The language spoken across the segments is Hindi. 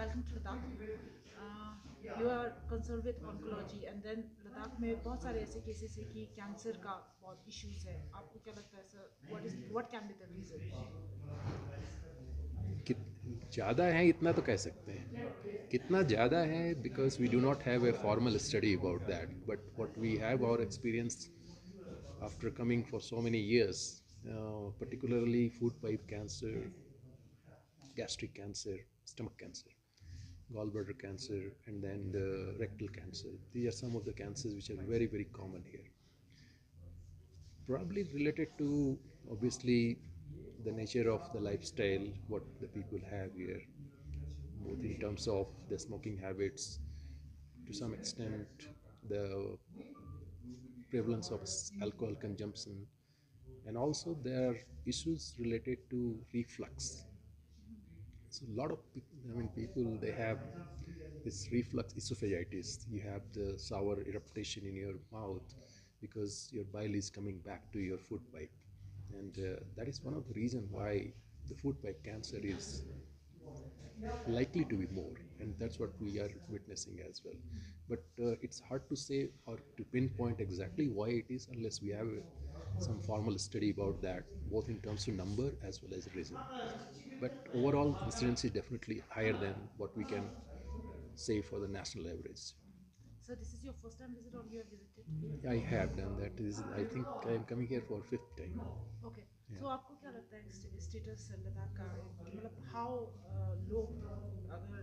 welcome to Ladakh. You are concerned with oncology and then Ladakh में बहुत सारे ऐसे केसेस है कि कैंसर का बहुत इश्यूज है. आपको क्या लगता है sir, what can be the reason? कि ज़्यादा है इतना तो कह सकते हैं. कितना ज़्यादा है, because we do not have a formal study about that, but what we have our experience after coming for so many years, particularly food pipe cancer, gastric cancer, stomach cancer, gallbladder cancer, and then the rectal cancer. These are some of the cancers which are very, very common here. Probably related to, obviously, the nature of the lifestyle what the people have here, both in terms of the smoking habits, to some extent the prevalence of alcohol consumption, and also there are issues related to reflux. So a lot of people, they have this reflux esophagitis. You have the sour eruption in your mouth because your bile is coming back to your food pipe, and that is one of the reasons why the food pipe cancer is likely to be more, and that's what we are witnessing as well. But it's hard to say or to pinpoint exactly why it is unless we have some formal study about that, both in terms of number as well as reason. But overall incidence is definitely higher than what we can say for the national average. So this is your first time visit or you have visited? I have done that. I think I am coming here for fifth time. Okay. Yeah. So आपको क्या लगता है स्टेटस लद्दाख का, मतलब हाउ लोग अगर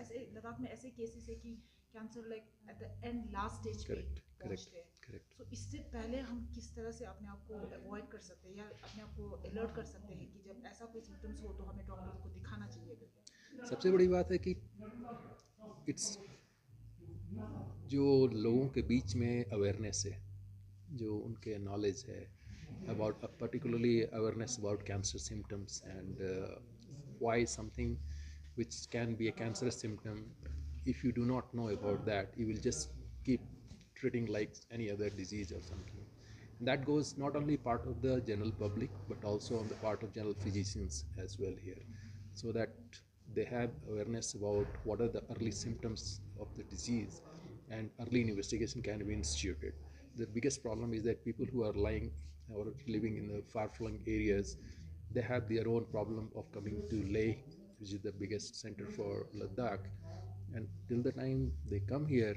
ऐसे लद्दाख में ऐसे केसेस है कि cancer like at the end last stage पे Correct, correct, पहुंचते हैं. correct. तो इससे पहले हम किस तरह से अपने आप को अवॉइड कर सकते हैं या अपने आप को अलर्ट कर सकते हैं कि जब ऐसा कोई सिम्टम्स हो तो हमें डॉक्टर को दिखाना चाहिए करके. सबसे बड़ी बात है कि इट्स जो लोगों के बीच में अवेयरनेस है, जो उनके नॉलेज है about particularly awareness about cancer symptoms, and why something which can be a cancerous symptom, if you do not know about that, you will just keep treating like any other disease or something. And that goes not only part of the general public but also on the part of general physicians as well here, so that they have awareness about what are the early symptoms of the disease, and early investigation can be instituted. The biggest problem is that people who are lying or living in the far-flung areas, they have their own problem of coming to Leh, which is the biggest center for Ladakh, and till the time they come here,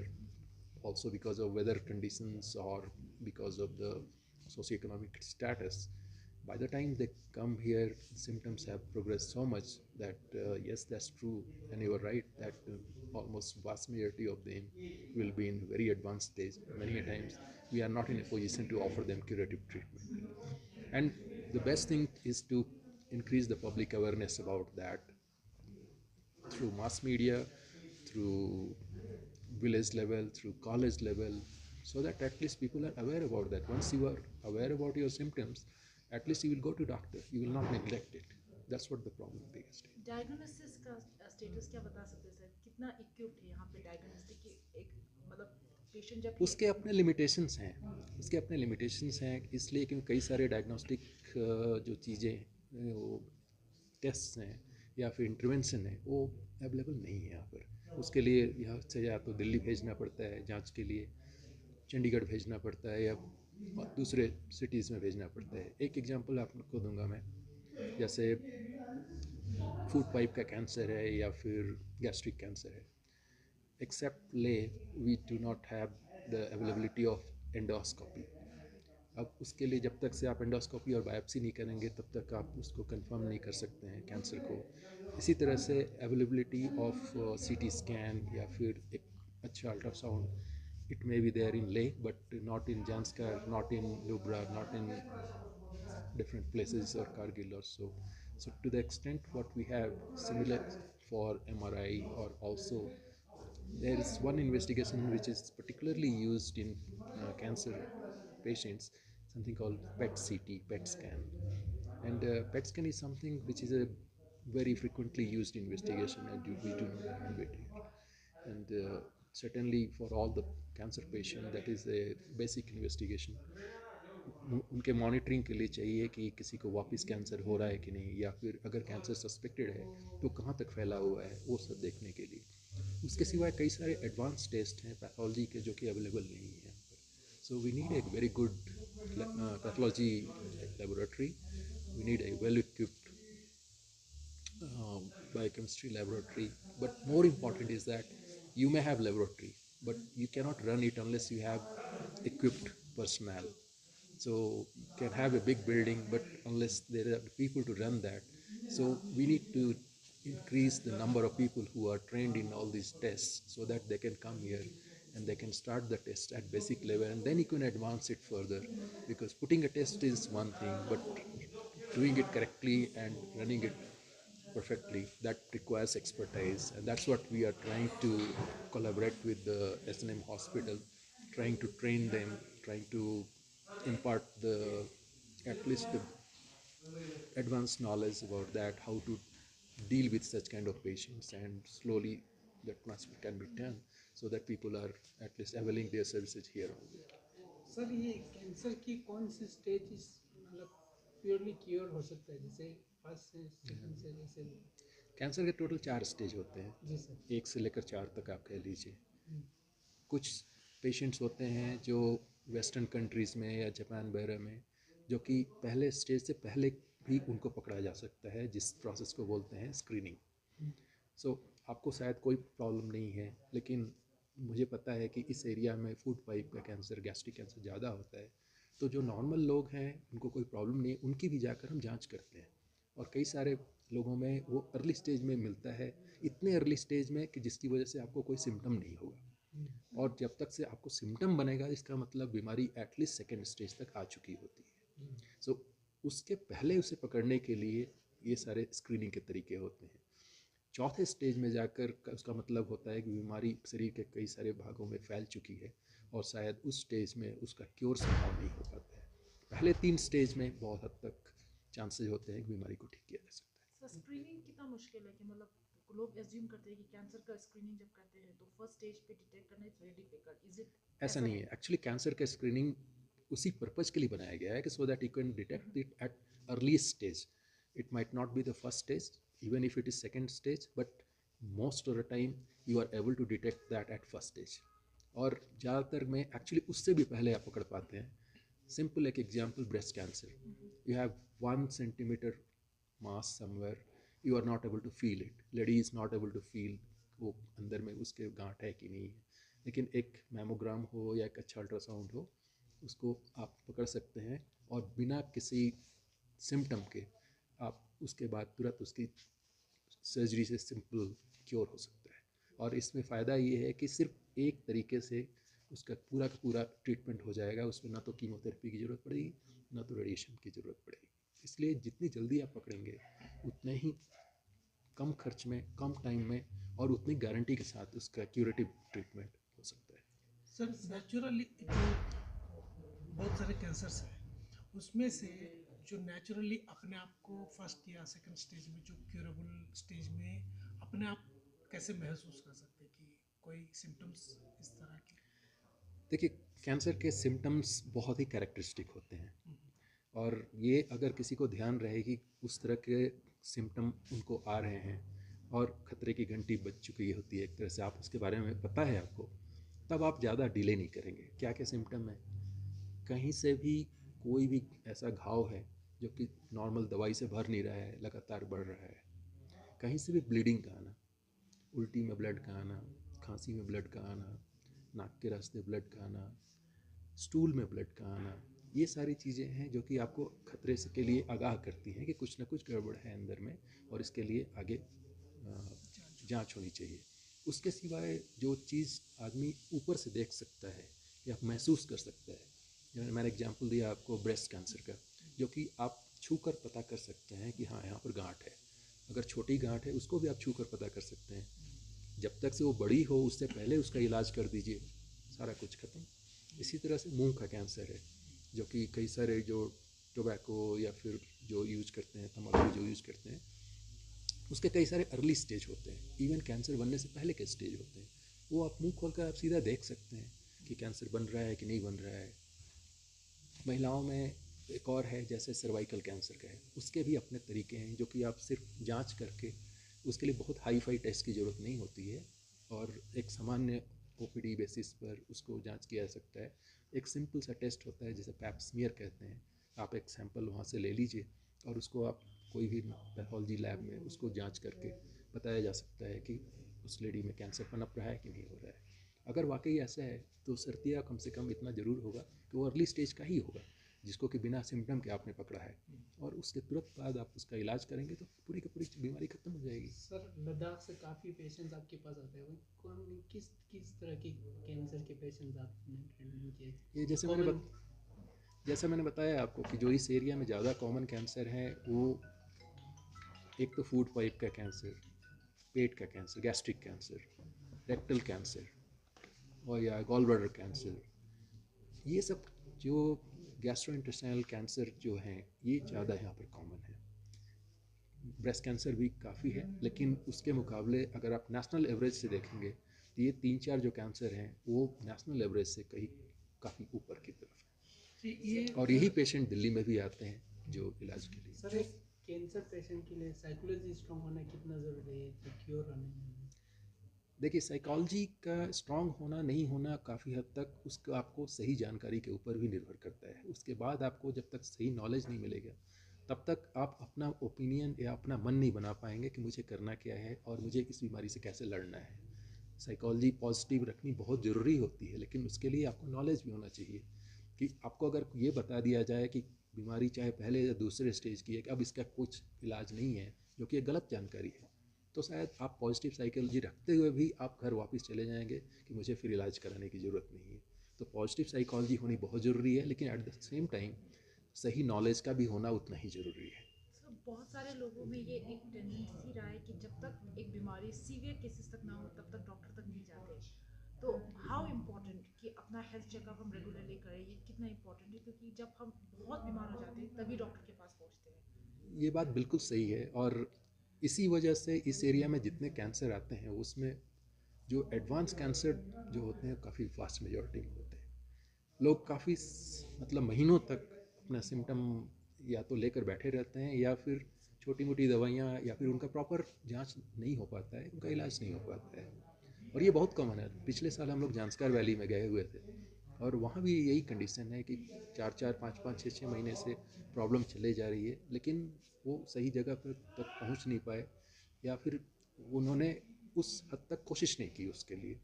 also because of weather conditions or because of the socioeconomic status, by the time they come here, symptoms have progressed so much that yes, that's true, and you are right that almost vast majority of them will be in very advanced stage. Many a times we are not in a position to offer them curative treatment, and the best thing is to increase the public awareness about that through mass media, through village level, through college level, so that at least people are aware about that. Once you are aware about your symptoms, at least you will go to doctor. You will not neglect it. That's what the problem biggest is. Diagnosis का स्टेटस क्या बता सकते हैं सर, कितना इक्विप्ड है यहाँ पे डायग्नोस्टिक की एक, मतलब पेशेंट जब उसके अपने लिमिटेशंस हैं, उसके अपने लिमिटेशंस हैं, इसलिए क्योंकि कई सारे डायग्नोस्टिक जो चीज़ें वो टेस्ट हैं या फिर इंटरवेंशन है वो अवेलेबल नहीं है यहाँ पर. उसके लिए यहाँ से या तो दिल्ली भेजना पड़ता है जांच के लिए, चंडीगढ़ भेजना पड़ता है, या दूसरे सिटीज़ में भेजना पड़ता है. एक एग्जांपल आपको दूंगा मैं, जैसे फूड पाइप का कैंसर है या फिर गैस्ट्रिक कैंसर है, एक्सेप्ट ले we do not have the availability of endoscopy. अब उसके लिए जब तक से आप एंडोस्कोपी और बायोप्सी नहीं करेंगे तब तक आप उसको कंफर्म नहीं कर सकते हैं कैंसर को. इसी तरह से अवेलेबिलिटी ऑफ सीटी स्कैन या फिर एक अच्छा ultrasound, it may be there in Leh but not in Zanskar, not in Nubra, not in different places or Kargil or so. So to the extent what we have similar for MRI, or also there is one investigation which is particularly used in cancer patients, something called PET CT, PET scan. And PET scan is something which is a very frequently used investigation, and we do not have it here. And certainly for all the cancer patient, that is a basic investigation. उनके मॉनिटरिंग के लिए चाहिए कि किसी को वापस कैंसर हो रहा है कि नहीं, या फिर अगर कैंसर सस्पेक्टेड है तो कहाँ तक फैला हुआ है, वो सब देखने के लिए। उसके सिवाय कई सारे एडवांस टेस्ट हैं पैथोलॉजी के जो कि अवेलेबल नहीं है यहाँ पर। So we need a very good pathology laboratory. We need a well-equipped biochemistry laboratory. But more important is that you may have laboratory, but you cannot run it unless you have equipped personnel. So you can have a big building, but unless there are people to run that, so we need to increase the number of people who are trained in all these tests so that they can come here and they can start the test at basic level, and then you can advance it further, because putting a test is one thing, but doing it correctly and running it perfectly, that requires expertise, and that's what we are trying to collaborate with the S&M hospital, trying to train them, trying to impart the at least the advanced knowledge about that, how to deal with such kind of patients, and slowly the transfer can be done so that people are at least availing their services here only. Sir ये कैंसर की कौन सी स्टेज इस मतलब प्योरली क्योर हो सकता है, जैसे फर्स्ट से सेकंड से जैसे? कैंसर के टोटल 4 स्टेज होते हैं, जी सर। 1 से लेकर 4 तक आप कह लीजिए। कुछ पेशेंट्स होते हैं जो वेस्टर्न कंट्रीज़ में या जापान वगैरह में, जो कि पहले स्टेज से पहले भी उनको पकड़ा जा सकता है, जिस प्रोसेस को बोलते हैं स्क्रीनिंग। सो आपको शायद कोई प्रॉब्लम नहीं है, लेकिन मुझे पता है कि इस एरिया में फूड पाइप का कैंसर, गैस्ट्रिक कैंसर ज़्यादा होता है, तो जो नॉर्मल लोग हैं उनको कोई प्रॉब्लम नहीं है, उनकी भी जाकर हम जांच करते हैं। और कई सारे लोगों में वो अर्ली स्टेज में मिलता है, इतने अर्ली स्टेज में कि जिसकी वजह से आपको कोई सिम्टम नहीं होगा, और जब तक से आपको सिम्टम बनेगा इसका मतलब बीमारी एटलीस्ट सेकेंड स्टेज तक आ चुकी होती है। सो उसके पहले उसे पकड़ने के लिए ये सारे स्क्रीनिंग के तरीके होते हैं। चौथे स्टेज में जाकर उसका मतलब होता है कि बीमारी शरीर के कई सारे भागों में फैल चुकी है और शायद उस स्टेज में उसका क्योर संभव नहीं हो पाता है। पहले 3 स्टेज में बहुत हद तक चांसेस होते हैं कि बीमारी को ठीक किया जा सकता है। सर स्क्रीनिंग कितना मुश्किल है कि मतलब लोग एज्यूम करते हैं कि कैंसर का स्क्रीनिंग जब करते हैं तो फर्स्ट स्टेज पे डिटेक्ट करना it's very difficult, is it? ऐसा नहीं है, एक्चुअली कैंसर का स्क्रीनिंग उसी पर्पज़ के लिए बनाया गया है कि so that you can detect it at early stage. It might not be the first stage, even if it is second stage, but most of the time you are able to detect that at first stage. और ज़्यादातर में एक्चुअली उससे भी पहले आप पकड़ पाते हैं। सिंपल एक example, breast cancer, you have 1 centimetre mass somewhere, you are not able to feel it, lady is not able to feel वो अंदर में उसके गांठ है कि नहीं है। लेकिन एक मैमोग्राम हो या एक अच्छा अल्ट्रासाउंड हो, उसको आप पकड़ सकते हैं और बिना किसी सिम्टम के आप उसके बाद तुरंत उसकी सर्जरी से सिंपल क्योर हो सकता है। और इसमें फ़ायदा ये है कि सिर्फ एक तरीके से उसका पूरा का पूरा ट्रीटमेंट हो जाएगा, उसमें ना तो कीमोथेरेपी की ज़रूरत पड़ेगी ना तो रेडिएशन की ज़रूरत पड़ेगी। इसलिए जितनी जल्दी आप पकड़ेंगे उतने ही कम खर्च में, कम टाइम में और उतनी गारंटी के साथ उसका क्यूरेटिव ट्रीटमेंट हो सकता है। सर नेचुरली जो बहुत सारे कैंसर्स हैं उसमें से जो नेचुरली अपने आप को फर्स्ट या सेकंड स्टेज में, जो क्यूरेबल स्टेज में अपने आप कैसे महसूस कर सकते हैं कि कोई सिम्टम्स इस तरह के? देखिए, कैंसर के सिम्टम्स बहुत ही कैरेक्टरिस्टिक होते हैं, और ये अगर किसी को ध्यान रहे कि उस तरह के सिम्टम उनको आ रहे हैं और खतरे की घंटी बज चुकी होती है एक तरह से, आप उसके बारे में पता है आपको, तब आप ज़्यादा डिले नहीं करेंगे। क्या क्या सिम्टम है? कहीं से भी कोई भी ऐसा घाव है जो कि नॉर्मल दवाई से भर नहीं रहा है, लगातार बढ़ रहा है, कहीं से भी ब्लीडिंग का आना, उल्टी में ब्लड का आना, खांसी में ब्लड का आना, नाक के रास्ते ब्लड का आना, स्टूल में ब्लड का आना, ये सारी चीज़ें हैं जो कि आपको खतरे से के लिए आगाह करती हैं कि कुछ ना कुछ गड़बड़ है अंदर में और इसके लिए आगे जांच होनी चाहिए। उसके सिवाय जो चीज़ आदमी ऊपर से देख सकता है या महसूस कर सकता है, मैंने एग्जांपल दिया आपको ब्रेस्ट कैंसर का, जो कि आप छू कर पता कर सकते हैं कि हाँ यहाँ पर गांठ है। अगर छोटी गांठ है उसको भी आप छू कर पता कर सकते हैं। जब तक से वो बड़ी हो उससे पहले उसका इलाज कर दीजिए, सारा कुछ ख़त्म। इसी तरह से मुंह का कैंसर है, जो कि कई सारे जो टोबैको या फिर जो यूज करते हैं, तंबाकू जो यूज करते हैं, उसके कई सारे अर्ली स्टेज होते हैं, इवन कैंसर बनने से पहले के स्टेज होते हैं। वो आप मुंह खोल कर आप सीधा देख सकते हैं कि कैंसर बन रहा है कि नहीं बन रहा है। महिलाओं में एक और है, जैसे सर्वाइकल कैंसर का है, उसके भी अपने तरीके हैं जो कि आप सिर्फ जांच करके, उसके लिए बहुत हाई फाई टेस्ट की ज़रूरत नहीं होती है और एक सामान्य ओपीडी बेसिस पर उसको जांच किया जा सकता है। एक सिंपल सा टेस्ट होता है जिसे पैप स्मीयर कहते हैं, आप एक सैंपल वहाँ से ले लीजिए और उसको आप कोई भी पैथोलॉजी लैब में उसको जांच करके बताया जा सकता है कि उस लेडी में कैंसर पनप रहा है कि नहीं हो रहा है। अगर वाकई ऐसा है तो सर्दिया कम से कम इतना ज़रूर होगा कि वो अर्ली स्टेज का ही होगा, जिसको कि बिना सिम्टम के आपने पकड़ा है, और उसके तुरंत बाद आप उसका इलाज करेंगे तो पूरी की पूरी बीमारी खत्म हो जाएगी। सर, लद्दाख से काफ़ी पेशेंट्स आपके पास आते हैं, कौन किस किस तरह के कैंसर के पेशेंट्स आपने हैंडल किए? ये जैसे मैंने बताया आपको कि जो इस एरिया में ज़्यादा कॉमन कैंसर हैं वो एक तो फूड पाइप का कैंसर, पेट का cancer, gastric cancer, rectal cancer और या गॉल ब्लैडर कैंसर, ये सब जो गैस्ट्रोइंटेस्टाइनल कैंसर जो हैं ये ज़्यादा यहाँ पर कॉमन है। ब्रेस्ट कैंसर भी काफ़ी है, लेकिन उसके मुकाबले अगर आप नेशनल एवरेज से देखेंगे तो ये 3-4 जो कैंसर हैं वो नेशनल एवरेज से कहीं काफ़ी ऊपर की तरफ है, और यही पेशेंट दिल्ली में भी आते हैं जो इलाज के लिए। सर, एक कैंसर पेशेंट के लिए साइकोलॉजी स्ट्रॉन्ग होना कितना ज़रूरी है कि क्योर आने में? देखिए, साइकोलॉजी का स्ट्रांग होना नहीं होना काफ़ी हद तक उसको आपको सही जानकारी के ऊपर भी निर्भर करता है। उसके बाद आपको जब तक सही नॉलेज नहीं मिलेगा तब तक आप अपना ओपिनियन या अपना मन नहीं बना पाएंगे कि मुझे करना क्या है और मुझे इस बीमारी से कैसे लड़ना है। साइकोलॉजी पॉजिटिव रखनी बहुत ज़रूरी होती है, लेकिन उसके लिए आपको नॉलेज भी होना चाहिए कि आपको अगर ये बता दिया जाए कि बीमारी चाहे पहले या दूसरे स्टेज की है कि अब इसका कुछ इलाज नहीं है, जो कि एक गलत जानकारी है, तो शायद आप पॉजिटिव साइकोलॉजी रखते हुए भी आप घर वापस चले जाएंगे कि मुझे फिर इलाज कराने की ज़रूरत नहीं है। तो पॉजिटिव साइकोलॉजी होनी बहुत ज़रूरी है, लेकिन एट द सेम टाइम सही नॉलेज का भी होना उतना ही ज़रूरी है। सर, बहुत सारे लोगों में ये एक टेंडेंसी रहा है कि जब तक एक बीमारी सीवियर केसेस तक ना हो तब तक डॉक्टर तक नहीं जाते। तो हाउ इम्पोर्टेंट कि अपना हेल्थ चेकअप हम रेगुलरली करें, ये कितना इम्पोर्टेंट है, क्योंकि जब हम बहुत बीमार हो जाते हैं तभी डॉक्टर के पास पहुंचते हैं। ये बात बिल्कुल सही है, और इसी वजह से इस एरिया में जितने कैंसर आते हैं उसमें जो एडवांस कैंसर जो होते हैं काफ़ी फास्ट मेजॉरिटी में होते हैं। लोग काफ़ी मतलब महीनों तक अपना सिम्टम या तो लेकर बैठे रहते हैं या फिर छोटी मोटी दवाइयाँ, या फिर उनका प्रॉपर जांच नहीं हो पाता है, उनका इलाज नहीं हो पाता है, और ये बहुत कॉमन है। पिछले साल हम लोग जांस्कर वैली में गए हुए थे और वहाँ भी यही कंडीशन है कि 4-4, 5-5, 6-6 महीने से प्रॉब्लम चले जा रही है, लेकिन वो सही जगह पर तक पहुँच नहीं पाए, या फिर उन्होंने उस हद तक कोशिश नहीं की उसके लिए।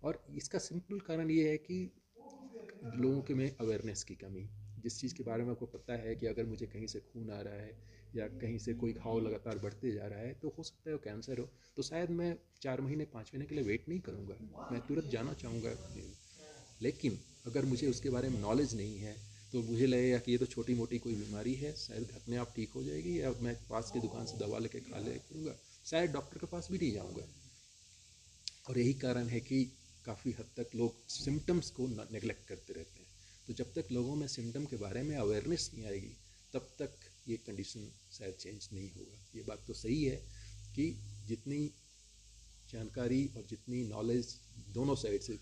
और इसका सिंपल कारण ये है कि लोगों के में अवेयरनेस की कमी। जिस चीज़ के बारे में आपको पता है कि अगर मुझे कहीं से खून आ रहा है या कहीं से कोई घाव लगातार बढ़ते जा रहा है तो हो सकता है वो कैंसर हो, तो शायद मैं 4 महीने 5 महीने के लिए वेट नहीं करूँगा, मैं तुरंत जाना चाहूँगा। लेकिन अगर मुझे उसके बारे में नॉलेज नहीं है तो मुझे लगेगा कि ये तो छोटी मोटी कोई बीमारी है, शायद अपने आप ठीक हो जाएगी, या मैं पास की दुकान से दवा लेके खा ले करूँगा, शायद डॉक्टर के पास भी नहीं जाऊँगा। और यही कारण है कि काफ़ी हद तक लोग सिम्टम्स को नेगलेक्ट करते रहते हैं। तो जब तक लोगों में सिम्टम के बारे में अवेयरनेस नहीं आएगी तब तक ये कंडीशन शायद चेंज नहीं होगा। ये बात तो सही है कि जितनी जानकारी और जितनी नॉलेज दोनों साइड से,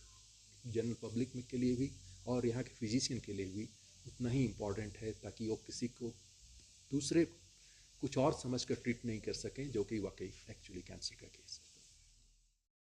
जनरल पब्लिक में के लिए भी और यहाँ के फिजिशियन के लिए भी उतना ही इम्पॉर्टेंट है, ताकि वो किसी को दूसरे कुछ और समझ कर ट्रीट नहीं कर सकें जो कि वाकई एक्चुअली कैंसर का केस है।